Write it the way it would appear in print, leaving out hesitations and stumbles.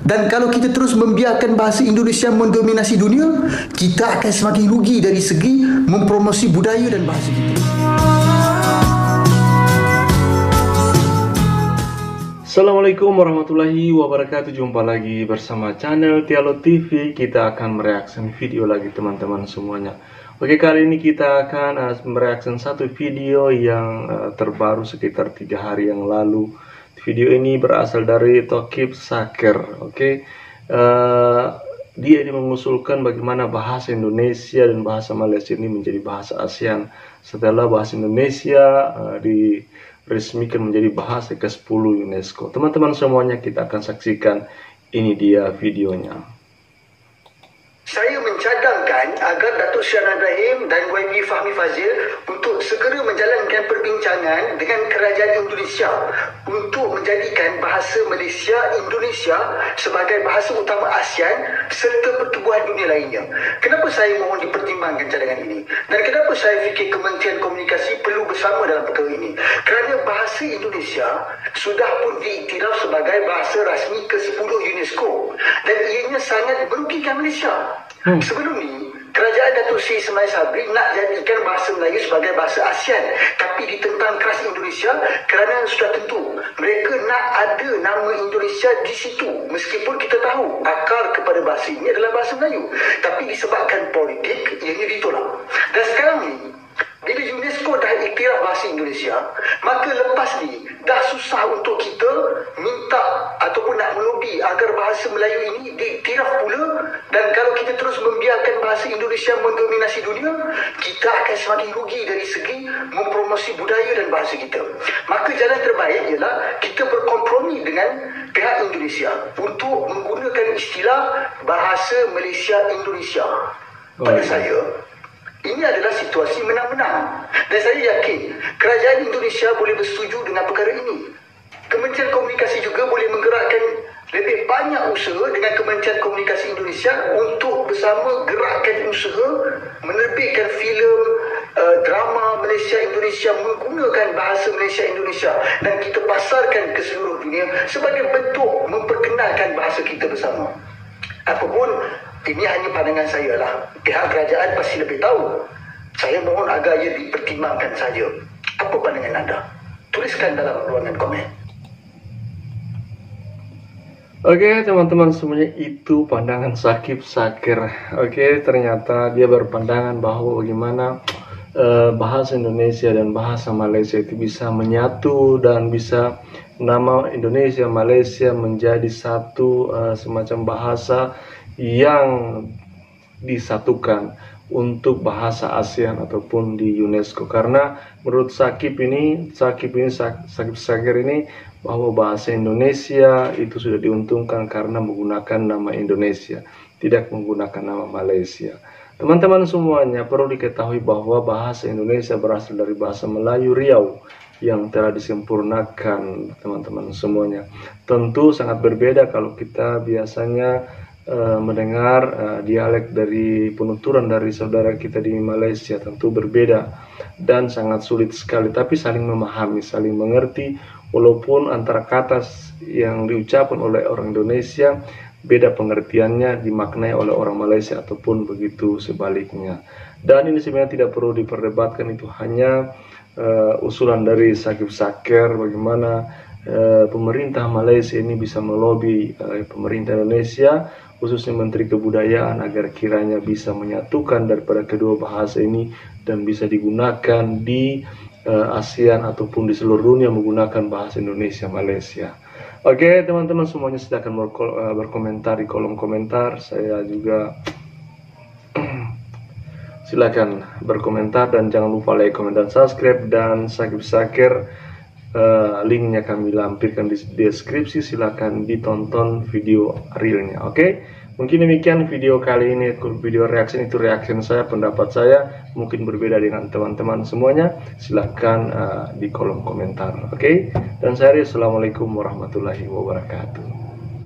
Dan kalau kita terus membiarkan bahasa Indonesia mendominasi dunia, kita akan semakin rugi dari segi mempromosi budaya dan bahasa kita. Assalamualaikum warahmatullahi wabarakatuh. Jumpa lagi bersama channel Tialo TV. Kita akan mereaksi video lagi teman-teman semuanya. Oke, kali ini kita akan mereaksi satu video yang terbaru sekitar 3 hari yang lalu. Video ini berasal dari Tokib Saker. Oke, dia ini mengusulkan bagaimana bahasa Indonesia dan bahasa Malaysia ini menjadi bahasa ASEAN setelah bahasa Indonesia diresmikan menjadi bahasa ke-10 UNESCO. Teman-teman semuanya, kita akan saksikan. Ini dia videonya. Saya mencadangkan agar Datuk Seri Ibrahim dan YB Fahmi Fadzil untuk segera menjalankan perbincangan dengan kerajaan Indonesia untuk menjadikan bahasa Malaysia Indonesia sebagai bahasa utama ASEAN serta pertubuhan dunia lainnya. Kenapa saya mohon dipertimbangkan cadangan ini? Dan kenapa saya fikir Kementerian Komunikasi perlu bersama dalam perkara ini? Kerana bahasa Indonesia sudah pun diiktiraf sebagai bahasa rasmi ke-10 UNESCO dan ianya sangat merugikan Malaysia. Sebelum ni, kerajaan Datuk Seri Ismail Sabri nak jadikan bahasa Melayu sebagai bahasa ASEAN, tapi ditentang keras Indonesia kerana sudah tentu mereka nak ada nama Indonesia di situ. Meskipun kita tahu akar kepada bahasa ini adalah bahasa Melayu, tapi disebabkan politik ianya ditolak. Dan sekarang ni, bila UNESCO dah iktiraf bahasa Indonesia, maka lepas ni dah susah untuk kita minta ataupun nak melobi agar bahasa Melayu ini diiktiraf pula. Dan kalau kita terus membiarkan bahasa Indonesia mendominasi dunia, kita akan semakin rugi dari segi mempromosi budaya dan bahasa kita. Maka jalan terbaik ialah kita berkompromi dengan pihak Indonesia untuk menggunakan istilah bahasa Malaysia Indonesia. Pada saya, ini adalah situasi menang-menang. Dan saya yakin kerajaan Indonesia boleh bersetuju dengan perkara ini. Kementerian Komunikasi juga boleh menggerakkan lebih banyak usaha dengan Kementerian Komunikasi Indonesia untuk bersama gerakkan usaha menerbitkan filem drama Malaysia Indonesia menggunakan bahasa Malaysia Indonesia dan kita pasarkan ke seluruh dunia sebagai bentuk memperkenalkan bahasa kita bersama. Apapun, ini hanya pandangan saya lah. Pihak kerajaan pasti lebih tahu. Saya mohon agar ia dipertimbangkan saja. Apa pandangan anda? Tuliskan dalam ruangan komen. Oke teman-teman semuanya, itu pandangan Tokib Saker. Oke, ternyata dia berpandangan bahwa bagaimana bahasa Indonesia dan bahasa Malaysia itu bisa menyatu dan bisa nama Indonesia Malaysia menjadi satu semacam bahasa yang disatukan untuk bahasa ASEAN ataupun di UNESCO. Karena menurut Tokib Saker ini bahwa bahasa Indonesia itu sudah diuntungkan karena menggunakan nama Indonesia, tidak menggunakan nama Malaysia. Teman-teman semuanya, perlu diketahui bahwa bahasa Indonesia berasal dari bahasa Melayu Riau yang telah disempurnakan, teman-teman semuanya. Tentu sangat berbeda kalau kita biasanya mendengar dialek dari penuturan dari saudara kita di Malaysia. Tentu berbeda dan sangat sulit sekali, tapi saling memahami, saling mengerti, walaupun antara kata yang diucapkan oleh orang Indonesia beda pengertiannya dimaknai oleh orang Malaysia ataupun begitu sebaliknya. Dan ini sebenarnya tidak perlu diperdebatkan, itu hanya usulan dari Tokib Saker bagaimana pemerintah Malaysia ini bisa melobi pemerintah Indonesia, khususnya Menteri Kebudayaan, agar kiranya bisa menyatukan daripada kedua bahasa ini dan bisa digunakan di ASEAN ataupun di seluruh dunia menggunakan bahasa Indonesia Malaysia. Oke teman-teman semuanya, silakan berkomentar di kolom komentar. Saya juga silakan berkomentar dan jangan lupa like, comment, dan subscribe. Dan Tokib Saker linknya kami lampirkan di deskripsi, silakan ditonton video realnya. Oke, mungkin demikian video kali ini, video reaction itu reaction saya, pendapat saya mungkin berbeda dengan teman-teman semuanya. Silakan di kolom komentar. Oke, dan saya Assalamualaikum warahmatullahi wabarakatuh.